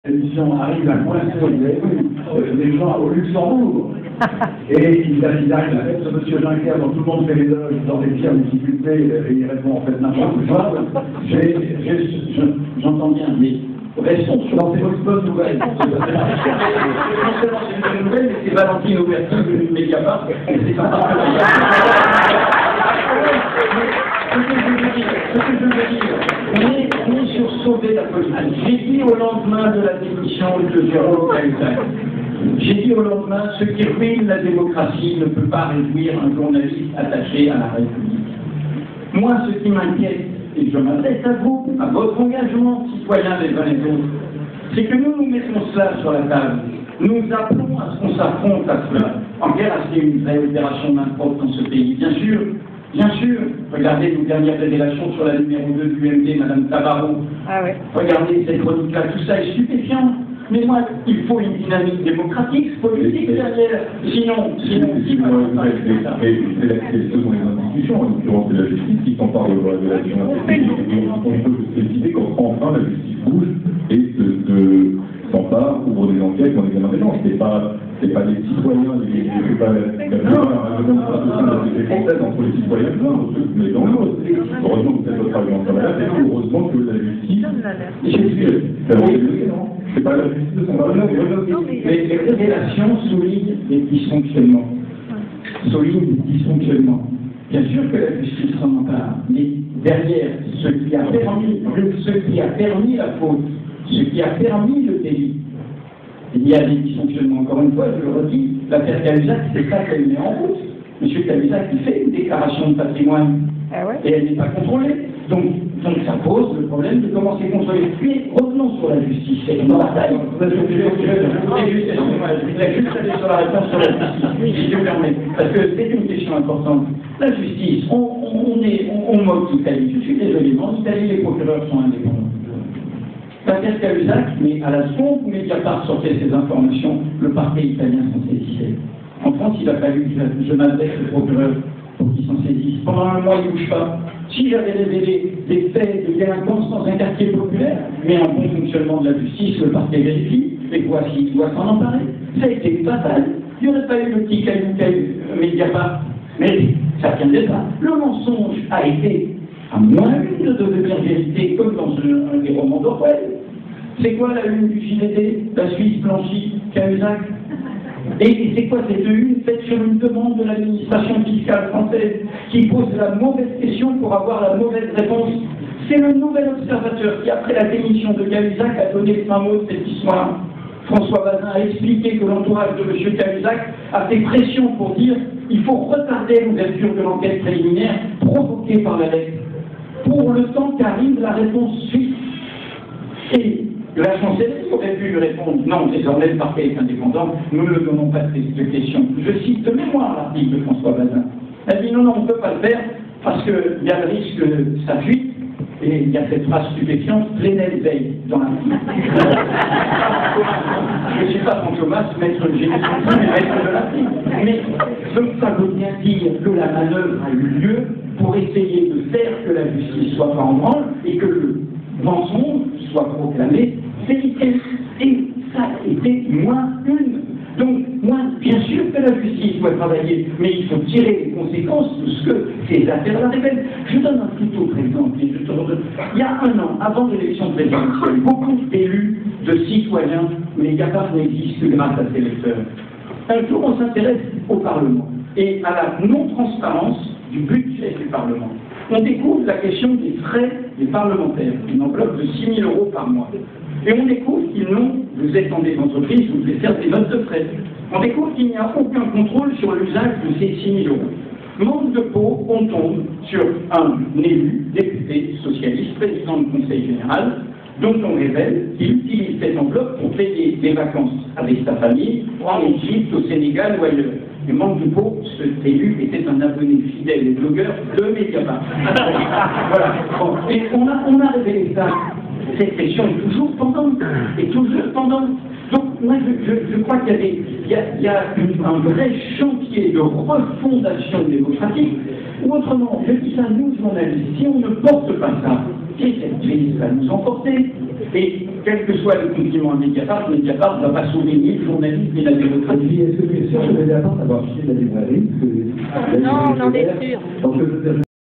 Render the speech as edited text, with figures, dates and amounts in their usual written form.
L'émission arrive à coincer les gens au Luxembourg. Et il arrive à faire ce monsieur Juncker dont tout le monde fait les loges dans des pires difficultés et il répond en fait n'importe quoi. J'entends bien, mais restons sur ces bonnes nouvelles. Non seulement c'est une bonne nouvelle, mais c'est Valentine Auberti de Mediapart. Et c'est un ce que je veux dire, on est sur sauver la politique. J'ai dit au lendemain de la démission de Jérôme Cahuzac, j'ai dit au lendemain, ce qui ruine la démocratie ne peut pas réduire un journaliste attaché à la République. Moi, ce qui m'inquiète, et je m'adresse à vous, à votre engagement citoyen les uns les autres, c'est que nous mettons cela sur la table. Nous appelons à ce qu'on s'affronte à cela. En guerre, c'est une vraie opération main propre dans ce pays. Bien sûr, regardez nos dernières révélations sur la numéro 2 du UMD, Madame Tabarot. Ah ouais. Regardez cette chronique-là, tout ça est stupéfiant. Mais moi, il faut une dynamique démocratique, politique derrière. Sinon, c'est ce sont les institutions, en l'occurrence de la justice, qui s'emparent de la révélation. On peut se féliciter quand enfin la justice bouge et s'empare, ouvre des enquêtes, on examine des gens. C'est pas les citoyens, c'est pas la française entre les citoyens, non, mais dans l'autre. Heureusement que c'est votre argument sur la c'est heureusement que la justice. C'est pas la justice de son argument. Mais les révélations soulignent les dysfonctionnements. Bien sûr que la justice s'en empare, mais derrière ce qui a permis la faute, ce qui a permis le délit, il y a des dysfonctionnements. Encore une fois, je le redis, l'affaire Cahuzac, c'est ça qu'elle met en route. M. Cahuzac, il fait une déclaration de patrimoine, et elle n'est pas contrôlée. Donc ça pose le problème de comment c'est contrôlé. Puis revenons sur la justice. C'est une bataille. Je voudrais juste aller sur la réponse sur la justice, si je me permets, parce que c'est une question importante. La justice, on moque l'Italie. Je suis désolé, mais en Italie, les procureurs sont indépendants. L'affaire Cahuzac, mais à la seconde où Mediapart sortait ces informations, le parquet italien s'en saisissait. En France, il a fallu que je m'adresse au procureur pour qu'il s'en saisisse. Pendant un mois, il ne bouge pas. Si j'avais révélé des faits de délinquance dans un quartier populaire, mais un bon fonctionnement de la justice, le parquet vérifie, et voici, il doit s'en emparer. Ça a été fatal. Il n'y aurait pas eu le petit caillou Mediapart. Mais ça tiendrait pas. Le mensonge a été à moins une de devenir vérité, comme dans un des romans d'Orwell. C'est quoi la une du JDD, la Suisse blanchie, Cahuzac? Et c'est quoi cette une faite sur une demande de l'administration fiscale française qui pose la mauvaise question pour avoir la mauvaise réponse? C'est le Nouvel Observateur qui, après la démission de Cahuzac, a donné le fin mot de cette histoire. François Bazin a expliqué que l'entourage de M. Cahuzac a fait pression pour dire qu'il faut retarder l'ouverture de l'enquête préliminaire provoquée par la lettre, pour le temps qu'arrive la réponse suisse. Et la chancellerie aurait pu lui répondre: non, désormais le parquet est indépendant, nous ne donnons pas de questions. Je cite de mémoire l'article de François Bazin. Elle dit: non, on ne peut pas le faire parce qu'il y a le risque que ça fuite. Et il y a cette phrase stupéfiante: Plenel veille dans l'article. Je ne suis pas Fantomas, maître de génie, mais maître de l'article. Mais donc ça veut bien dire que la manœuvre a eu lieu pour essayer de faire que la justice soit pas en branle et que le mensonge soit proclamé vérité. Et ça a été moins une. Donc, moi, bien sûr que la justice doit travailler, mais il faut tirer les conséquences de ce que ces affaires-là révèlent. Je donne un tout autre exemple. Il y a un an, avant l'élection présidentielle, beaucoup d'élus, de citoyens, mais Mediapart n'existe que grâce à ses lecteurs. Un jour, on s'intéresse au Parlement et à la non-transparence du budget du Parlement. On découvre la question des frais des parlementaires, une enveloppe de 6 000 € par mois. Et on découvre qu'ils n'ont, vous êtes dans des entreprises, vous devez faire des notes de frais. On découvre qu'il n'y a aucun contrôle sur l'usage de ces 6 000 €. Manque de peau, on tombe sur un élu, député socialiste, président du Conseil général, dont on révèle qu'il utilise cette enveloppe pour payer des vacances avec sa famille, en Égypte, au Sénégal ou ailleurs. Et manque de peau, cet élu était un abonné fidèle et blogueur de Mediapart. Voilà. Bon. Et on a révélé ça. Cette question est toujours pendante. Donc, moi, je crois qu'il y a un vrai chantier de refondation démocratique, ou autrement, je dis ça à nous, journalistes, si on ne porte pas ça, cette crise va nous emporter. Et quel que soit le compliment de Mediapart ne va pas sauver ni le journalisme ni la démocratie. Est-ce que tu es sûr que Mediapart avoir acheté la librairie? Non, on en est sûr.